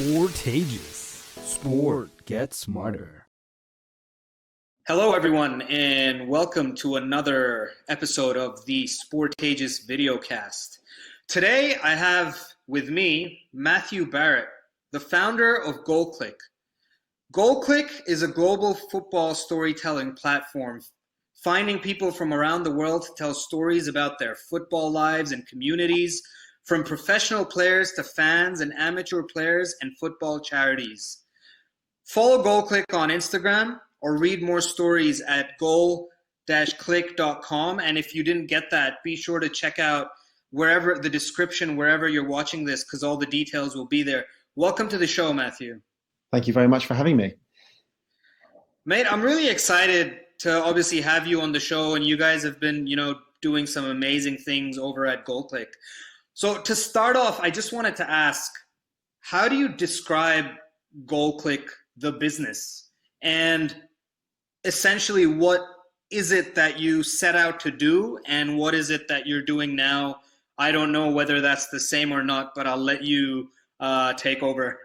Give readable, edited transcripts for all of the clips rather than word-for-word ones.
Sportageous. Sport gets smarter. Hello, everyone, and welcome to another episode of the Sportageous Videocast. Today, I have with me Matthew Barrett, the founder of goalclick. goalclick is a global football storytelling platform, finding people from around the world to tell stories about their football lives and communities, from professional players to fans and amateur players and football charities. Follow goalclick on Instagram or read more stories at goal-click.com. And if you didn't get that, be sure to check out wherever you're watching this, because all the details will be there. Welcome to the show, Matthew. Thank you very much for having me. Mate, I'm really excited to obviously have you on the show, and you guys have been, doing some amazing things over at goalclick. So to start off, I just wanted to ask, how do you describe goalclick, the business? And essentially, what is it that you set out to do, and what is it that you're doing now? I don't know whether that's the same or not, but I'll let you take over.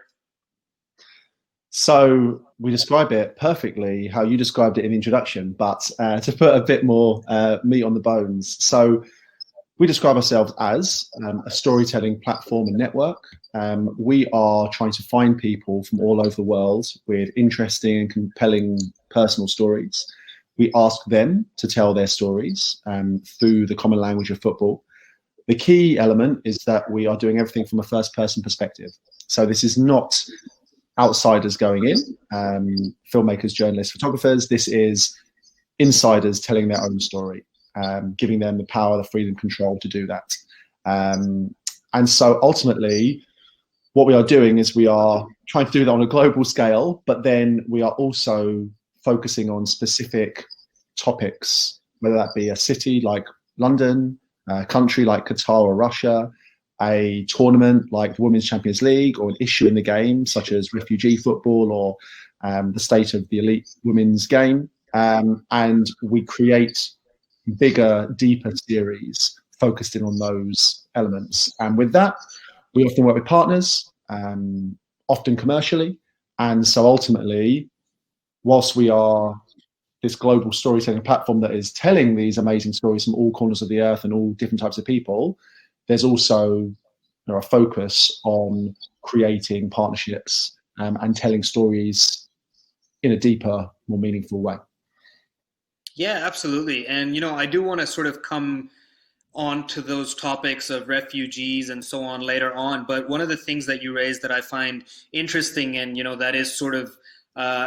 So we describe it perfectly how you described it in the introduction, but to put a bit more meat on the bones. So we describe ourselves as a storytelling platform and network. We are trying to find people from all over the world with interesting and compelling personal stories. We ask them to tell their stories through the common language of football. The key element is that we are doing everything from a first-person perspective. So this is not outsiders going in, filmmakers, journalists, photographers. This is insiders telling their own story, giving them the power, the freedom, control to do that. And so ultimately, what we are doing is we are trying to do that on a global scale, but then we are also focusing on specific topics, whether that be a city like London, a country like Qatar or Russia, a tournament like the Women's Champions League, or an issue in the game such as refugee football or the state of the elite women's game. And we create bigger, deeper series focused in on those elements. And with that, we often work with partners, often commercially. And so ultimately, whilst we are this global storytelling platform that is telling these amazing stories from all corners of the earth and all different types of people, there's also a focus on creating partnerships and telling stories in a deeper, more meaningful way. Yeah, absolutely. And, I do want to sort of come on to those topics of refugees and so on later on. But one of the things that you raised that I find interesting, and, that is sort of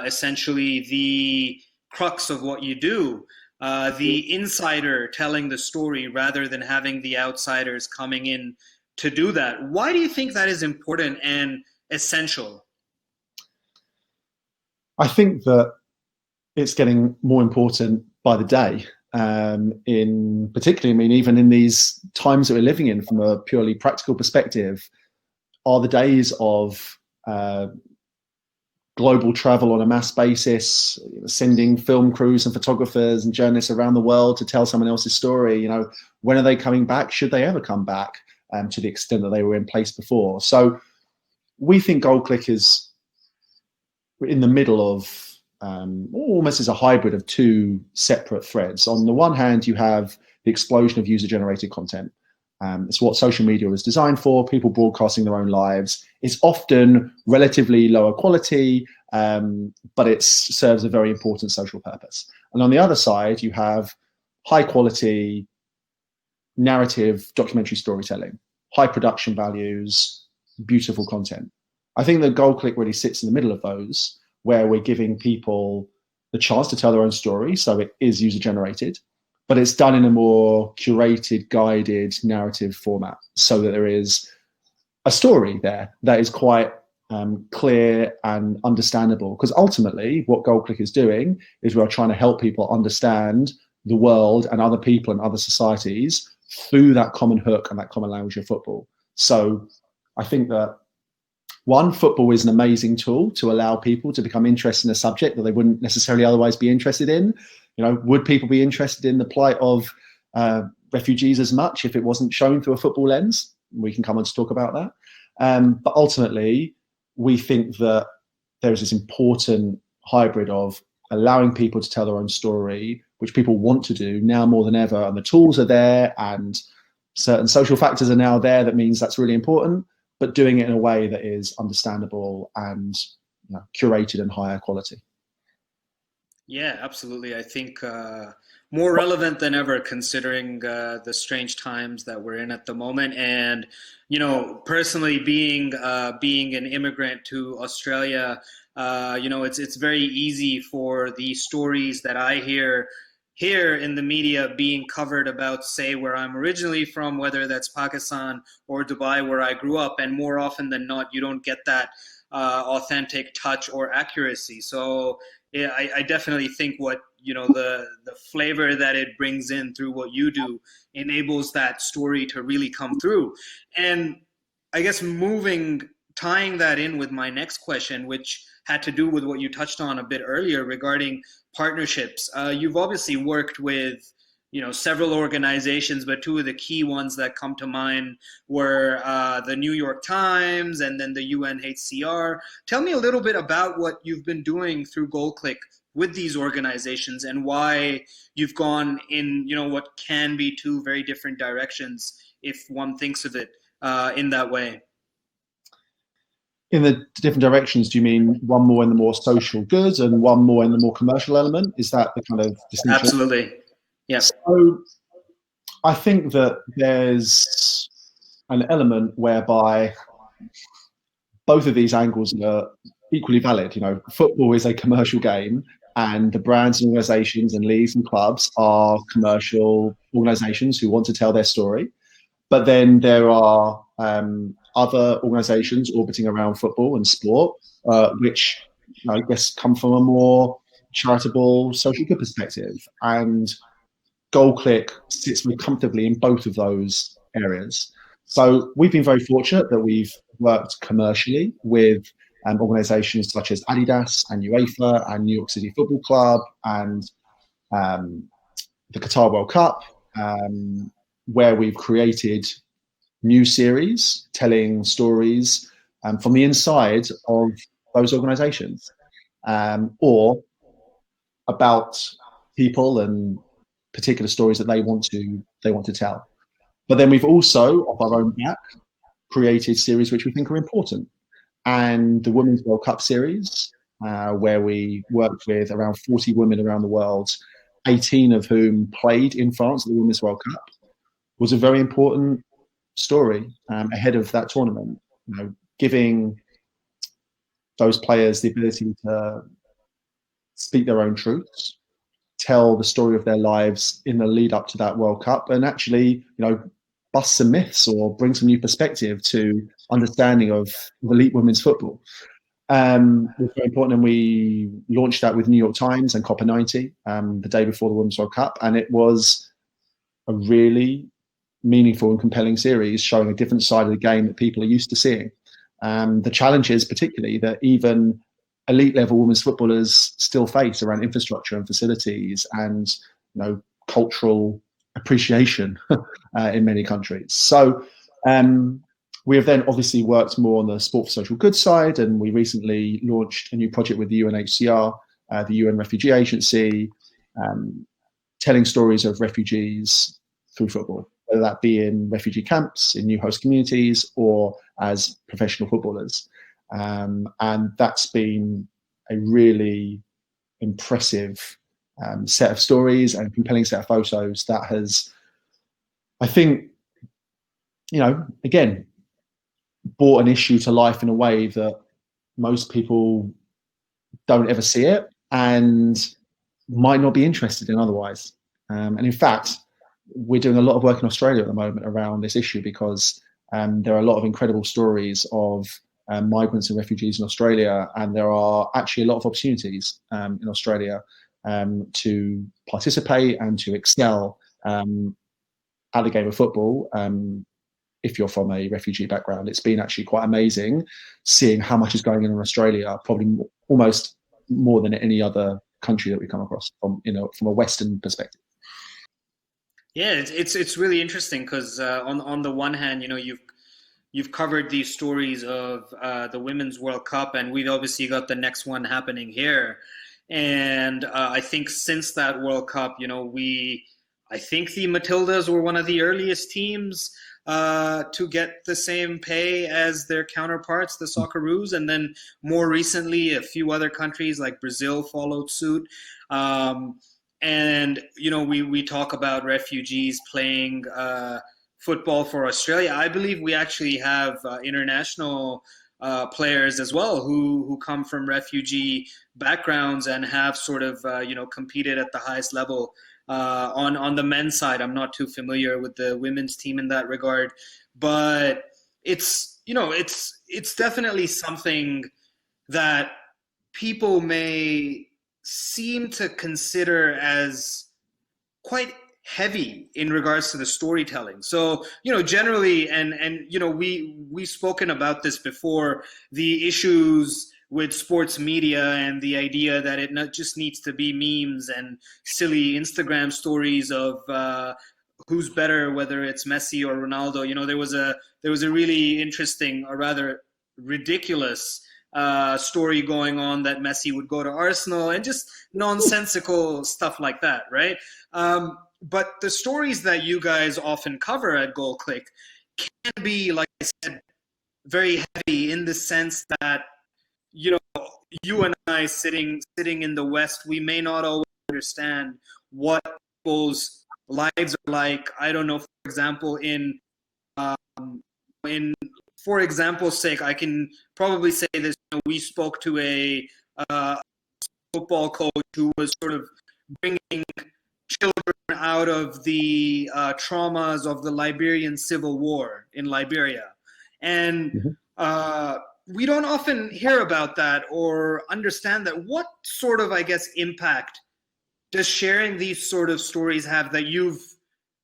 essentially the crux of what you do, the insider telling the story rather than having the outsiders coming in to do that. Why do you think that is important and essential? I think that it's getting more important by the day. In particularly, even in these times that we're living in, from a purely practical perspective, are the days of global travel on a mass basis, sending film crews and photographers and journalists around the world to tell someone else's story. When are they coming back? Should they ever come back to the extent that they were in place before? So we think goalclick is in the middle of almost as a hybrid of two separate threads. On the one hand, you have the explosion of user-generated content. It's what social media was designed for, people broadcasting their own lives. It's often relatively lower quality, but it serves a very important social purpose. And on the other side, you have high quality narrative documentary storytelling, high production values, beautiful content. I think that goalclick really sits in the middle of those, where we're giving people the chance to tell their own story. So it is user-generated, but it's done in a more curated, guided narrative format, so that there is a story there that is quite clear and understandable. Because ultimately, what goalclick is doing is we are trying to help people understand the world and other people and other societies through that common hook and that common language of football. So I think that, one, football is an amazing tool to allow people to become interested in a subject that they wouldn't necessarily otherwise be interested in. Would people be interested in the plight of refugees as much if it wasn't shown through a football lens? We can come on to talk about that. But ultimately, we think that there is this important hybrid of allowing people to tell their own story, which people want to do now more than ever, and the tools are there, and certain social factors are now there that means that's really important, but doing it in a way that is understandable and curated and higher quality. Yeah, absolutely. I think more relevant than ever, considering the strange times that we're in at the moment. And personally, being an immigrant to Australia, it's very easy for the stories that I hear here in the media being covered about, say, where I'm originally from, whether that's Pakistan or Dubai, where I grew up. And more often than not, you don't get that authentic touch or accuracy. So yeah, I definitely think what the flavor that it brings in through what you do enables that story to really come through. And I guess tying that in with my next question, which had to do with what you touched on a bit earlier regarding partnerships. You've obviously worked with several organizations, but two of the key ones that come to mind were the New York Times and then the UNHCR. Tell me a little bit about what you've been doing through goalclick with these organizations and why you've gone in what can be two very different directions if one thinks of it in that way. In the different directions, do you mean one more in the more social goods and one more in the more commercial element? Is that the kind of distinction? Absolutely. Yeah. So I think that there's an element whereby both of these angles are equally valid. Football is a commercial game, and the brands and organizations and leagues and clubs are commercial organizations who want to tell their story. But then there are other organizations orbiting around football and sport, which I guess come from a more charitable social good perspective. And goalclick sits very comfortably in both of those areas. So we've been very fortunate that we've worked commercially with organizations such as Adidas and UEFA and New York City Football Club and the Qatar World Cup, where we've created new series telling stories from the inside of those organizations, or about people and particular stories that they want to tell. But then we've also, off our own back, created series which we think are important. And the Women's World Cup series, where we worked with around 40 women around the world, 18 of whom played in France at the Women's World Cup, was a very important story ahead of that tournament. Giving those players the ability to speak their own truths, tell the story of their lives in the lead up to that World Cup, and actually, bust some myths or bring some new perspective to understanding of elite women's football. It was very important, and we launched that with New York Times and Copper 90 the day before the Women's World Cup, and it was a really meaningful and compelling series showing a different side of the game that people are used to seeing. The challenges, particularly, that even elite level women's footballers still face around infrastructure and facilities and cultural appreciation in many countries. So we have then obviously worked more on the sport for social good side, and we recently launched a new project with the UNHCR, the UN Refugee Agency, telling stories of refugees through football, whether that be in refugee camps, in new host communities, or as professional footballers. And that's been a really impressive set of stories and compelling set of photos that has, I think, again, brought an issue to life in a way that most people don't ever see it and might not be interested in otherwise. And in fact, we're doing a lot of work in Australia at the moment around this issue because there are a lot of incredible stories of migrants and refugees in Australia, and there are actually a lot of opportunities in Australia to participate and to excel at the game of football. If you're from a refugee background, it's been actually quite amazing seeing how much is going on in Australia, probably almost more than any other country that we come across from a Western perspective. Yeah, it's really interesting because on the one hand, you've covered these stories of the Women's World Cup, and we've obviously got the next one happening here. And I think since that World Cup, I think the Matildas were one of the earliest teams to get the same pay as their counterparts, the Socceroos, and then more recently, a few other countries like Brazil followed suit. And we talk about refugees playing football for Australia. I believe we actually have international players as well who come from refugee backgrounds and have sort of competed at the highest level. On the men's side, I'm not too familiar with the women's team in that regard, but it's definitely something that people may seem to consider as quite heavy in regards to the storytelling. So, generally, and we've spoken about this before, the issues with sports media and the idea that it not just needs to be memes and silly Instagram stories of who's better, whether it's Messi or Ronaldo. There was a really interesting, or rather ridiculous story going on that Messi would go to Arsenal, and just nonsensical stuff like that, right? But the stories that you guys often cover at goalclick can be, like I said, very heavy in the sense that, you and I sitting in the West, we may not always understand what people's lives are like. I don't know, for example, for example's sake, I can probably say this. We spoke to a football coach who was sort of bringing children out of the traumas of the Liberian Civil War in Liberia. And we don't often hear about that or understand that. What sort of, I guess, impact does sharing these sort of stories have that you've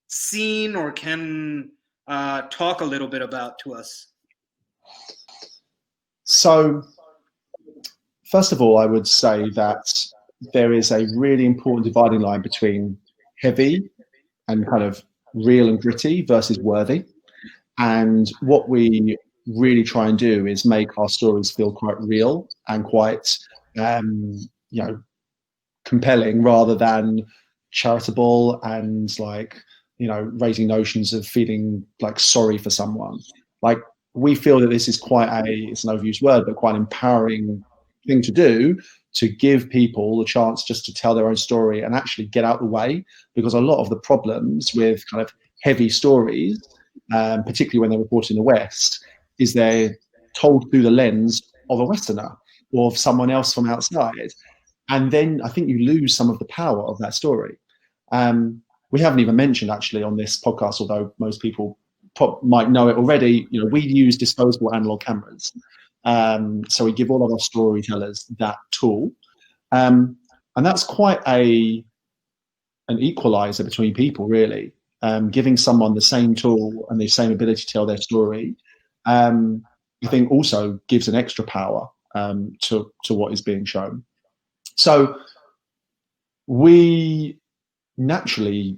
seen or can talk a little bit about to us? So, first of all, I would say that there is a really important dividing line between heavy and kind of real and gritty versus worthy. And what we really try and do is make our stories feel quite real and quite, compelling, rather than charitable and raising notions of feeling like sorry for someone. Like, we feel that this is it's an overused word, but quite an empowering thing to do, to give people the chance just to tell their own story and actually get out the way. Because a lot of the problems with kind of heavy stories, particularly when they're reported in the West, is they're told through the lens of a Westerner or of someone else from outside. And then I think you lose some of the power of that story. We haven't even mentioned, actually, on this podcast, although most people might know it already, we use disposable analog cameras. So we give all of our storytellers that tool. And that's quite an equalizer between people, really. Giving someone the same tool and the same ability to tell their story, I think also gives an extra power to what is being shown. So we naturally,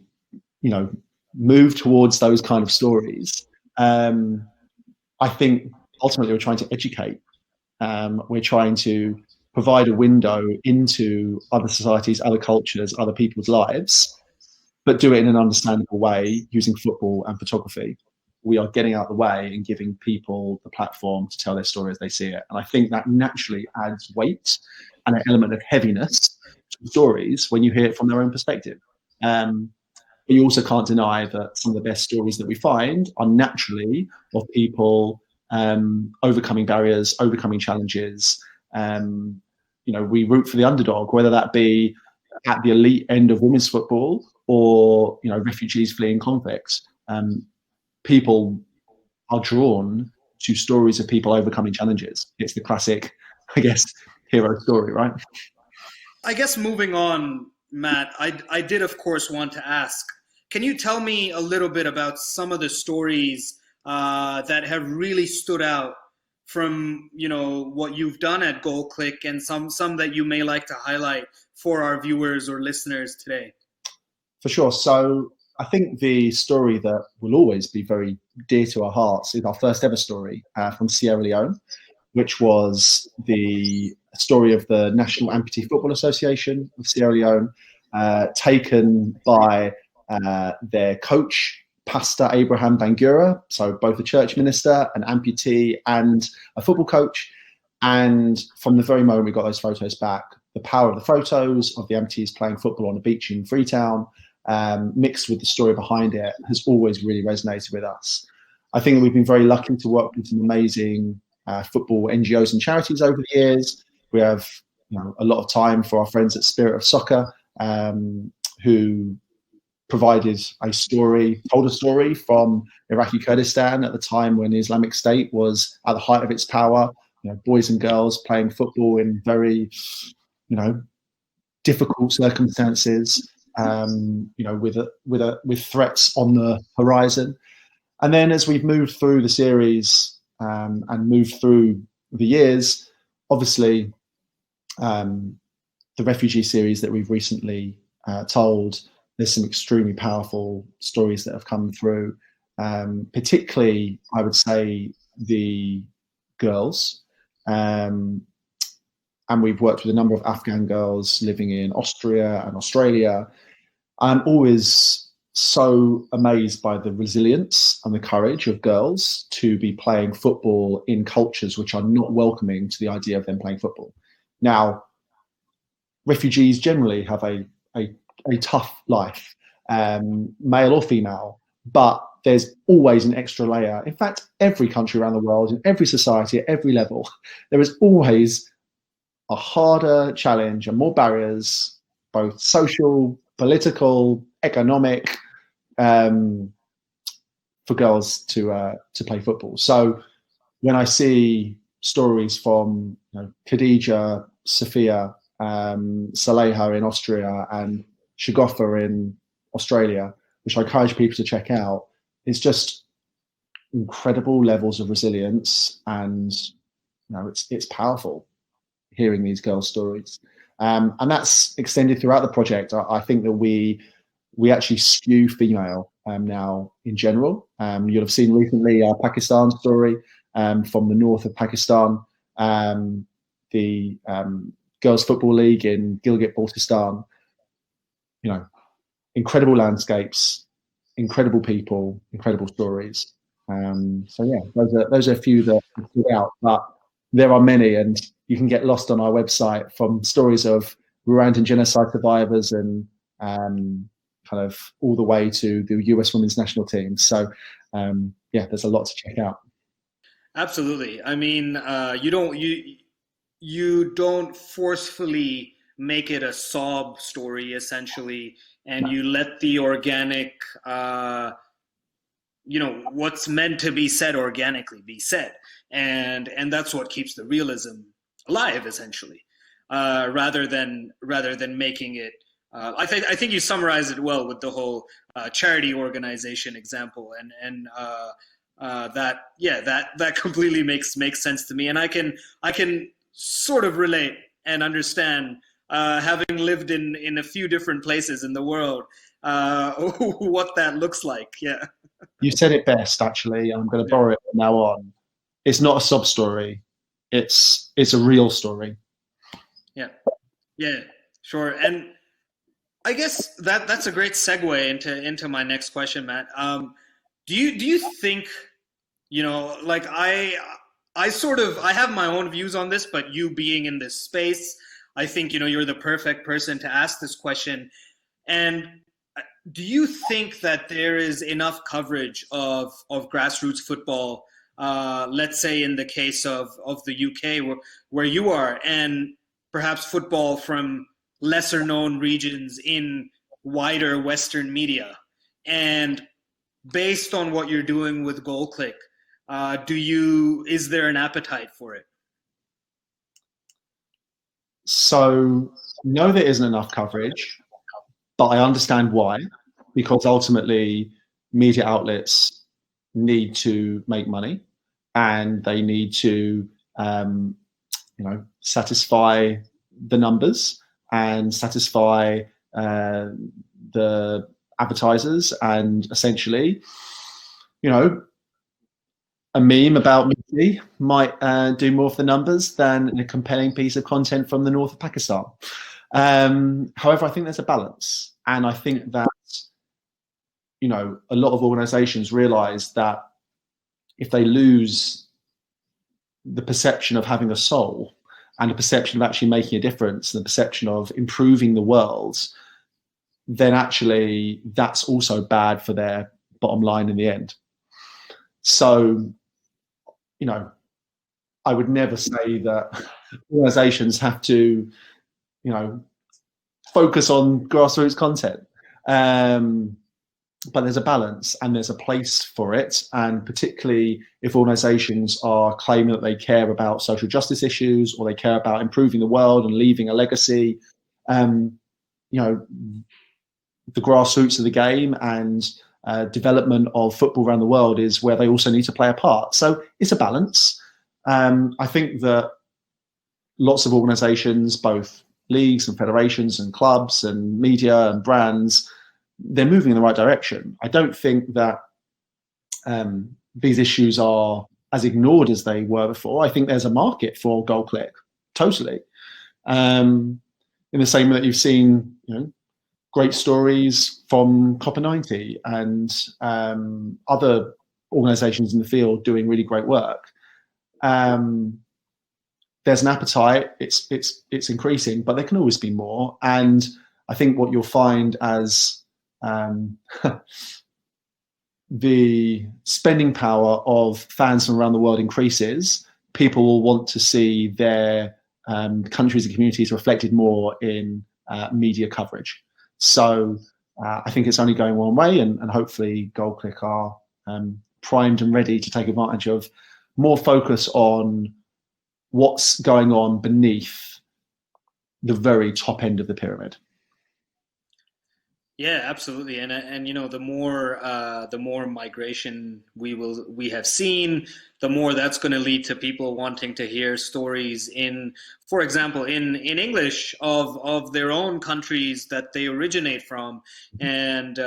move towards those kind of stories. I think ultimately we're trying to educate. We're trying to provide a window into other societies, other cultures, other people's lives, but do it in an understandable way using football and photography. We are getting out of the way and giving people the platform to tell their story as they see it. And I think that naturally adds weight and an element of heaviness to stories when you hear it from their own perspective. But you also can't deny that some of the best stories that we find are naturally of people overcoming barriers, overcoming challenges. We root for the underdog, whether that be at the elite end of women's football or refugees fleeing conflict. People are drawn to stories of people overcoming challenges. It's the classic, I guess, hero story, right? I guess moving on, Matt, I did, of course, want to ask, can you tell me a little bit about some of the stories that have really stood out from, what you've done at goalclick, and some that you may like to highlight for our viewers or listeners today? For sure. So I think the story that will always be very dear to our hearts is our first ever story from Sierra Leone, which was the story of the National Amputee Football Association of Sierra Leone, taken by their coach, Pastor Abraham Bangura, so both a church minister, an amputee, and a football coach. And from the very moment we got those photos back, the power of the photos of the amputees playing football on a beach in Freetown, mixed with the story behind it, has always really resonated with us. I think that we've been very lucky to work with some amazing football NGOs and charities over the years. We have a lot of time for our friends at Spirit of Soccer, who provided told a story from Iraqi Kurdistan at the time when the Islamic State was at the height of its power. Boys and girls playing football in very, difficult circumstances. With threats on the horizon. And then as we've moved through the series and moved through the years, obviously the refugee series that we've recently told, there's some extremely powerful stories that have come through, particularly, I would say, the girls. And we've worked with a number of Afghan girls living in Austria and Australia. I'm always so amazed by the resilience and the courage of girls to be playing football in cultures which are not welcoming to the idea of them playing football. Now, refugees generally have a tough life, male or female, but there's always an extra layer. In fact, every country around the world, in every society, at every level, there is always a harder challenge and more barriers, both social, political, economic, for girls to play football. So when I see stories from Khadija, Sophia, Saleha in Austria, and Shagofa in Australia, which I encourage people to check out, it's just incredible levels of resilience, and it's powerful hearing these girls' stories. And that's extended throughout the project. I think that we actually skew female now in general. You'll have seen recently our Pakistan story from the north of Pakistan, the Girls Football League in Gilgit-Baltistan. Incredible landscapes, incredible people, incredible stories. So yeah, those are a few that stood out, but there are many, and you can get lost on our website, from stories of Rwandan genocide survivors and kind of all the way to the US women's national team. So there's a lot to check out. Absolutely. I mean, you don't forcefully make it a sob story, essentially, and you let the organic, what's meant to be said organically be said, and that's what keeps the realism alive, essentially, rather than making it. I think you summarized it well with the whole charity organization example, and that completely makes sense to me, and I can sort of relate and understand, having lived in a few different places in the world, what that looks like. Yeah. You said it best, actually. I'm going to borrow it from now on. It's not a sob story. It's a real story. Yeah, sure. And I guess that's a great segue into my next question, Matt. Do you think, like I have my own views on this, but you being in this space, I think you're the perfect person to ask this question. And do you think that there is enough coverage of grassroots football, let's say in the case of the UK where you are, and perhaps football from lesser known regions in wider Western media? And based on what you're doing with goalclick, is there an appetite for it? So no, there isn't enough coverage, but I understand why, because ultimately media outlets need to make money, and they need to satisfy the numbers and satisfy the advertisers, and essentially, a meme about Messi might do more for the numbers than a compelling piece of content from the north of Pakistan. However, I think there's a balance, and I think that a lot of organizations realize that if they lose the perception of having a soul and the perception of actually making a difference and the perception of improving the world, then actually that's also bad for their bottom line in the end. So, I would never say that organizations have to, focus on grassroots content. But there's a balance and there's a place for it. And particularly if organizations are claiming that they care about social justice issues or they care about improving the world and leaving a legacy, the grassroots of the game and development of football around the world is where they also need to play a part. So it's a balance. I think that lots of organizations, both leagues and federations and clubs and media and brands, they're moving in the right direction. I don't think that these issues are as ignored as they were before. I think there's a market for goalclick, totally. In the same way that you've seen, great stories from Copper 90 and other organizations in the field doing really great work. There's an appetite, it's increasing, but there can always be more. And I think what you'll find as the spending power of fans from around the world increases, people will want to see their countries and communities reflected more in media coverage. So I think it's only going one way, and hopefully goalclick are primed and ready to take advantage of more focus on what's going on beneath the very top end of the pyramid. Yeah, absolutely, and the more migration we have seen, the more that's going to lead to people wanting to hear stories for example, in English of their own countries that they originate from, and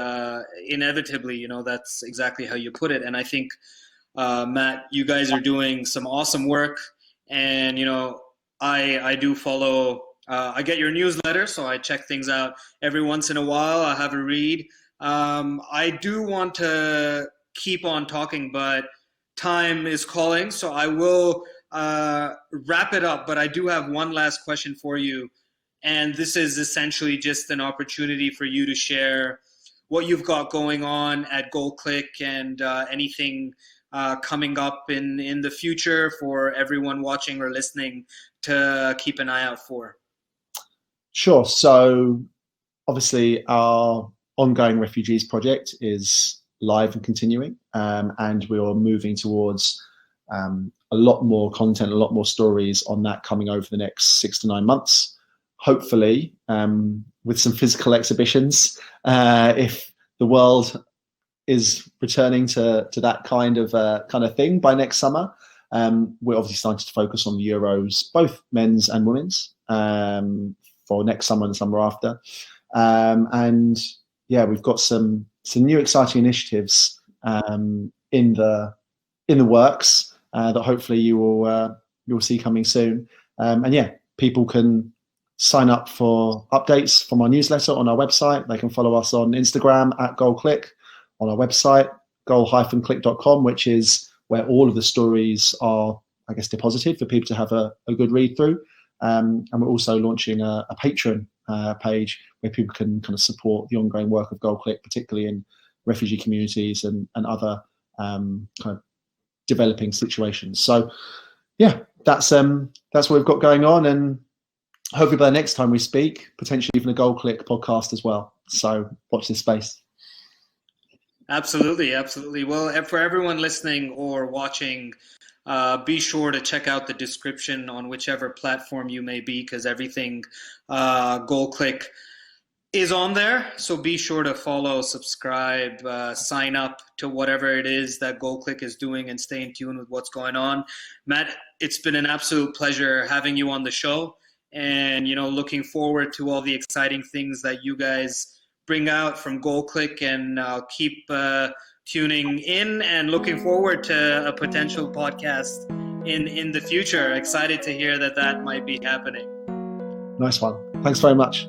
inevitably, that's exactly how you put it. And I think, Matt, you guys are doing some awesome work, and I do follow. I get your newsletter, so I check things out every once in a while. I have a read. I do want to keep on talking, but time is calling, so I will wrap it up. But I do have one last question for you, and this is essentially just an opportunity for you to share what you've got going on at goalclick and anything coming up in the future for everyone watching or listening to keep an eye out for. Sure. So obviously our ongoing refugees project is live and continuing, and we are moving towards a lot more content, a lot more stories on that coming over the next 6 to 9 months, hopefully with some physical exhibitions, if the world is returning to that kind of thing by next summer. We're obviously starting to focus on the Euros, both men's and women's, for next summer and the summer after. And yeah, we've got some new exciting initiatives in the works that hopefully you'll see coming soon. And yeah, people can sign up for updates from our newsletter on our website. They can follow us on Instagram at goalclick, on our website goal-click.com, which is where all of the stories are, I guess, deposited for people to have a good read through. And we're also launching a Patreon page where people can kind of support the ongoing work of goalclick, particularly in refugee communities and other kind of developing situations. So yeah, that's what we've got going on, and hopefully by the next time we speak, potentially even a goalclick podcast as well. So watch this space. Absolutely. Well, for everyone listening or watching, be sure to check out the description on whichever platform you may be, because everything goalclick is on there. So be sure to follow, subscribe, sign up to whatever it is that goalclick is doing, and stay in tune with what's going on. Matt, it's been an absolute pleasure having you on the show, and looking forward to all the exciting things that you guys bring out from goalclick, and I'll keep tuning in and looking forward to a potential podcast in the future. Excited to hear that might be happening. Nice one. Thanks very much.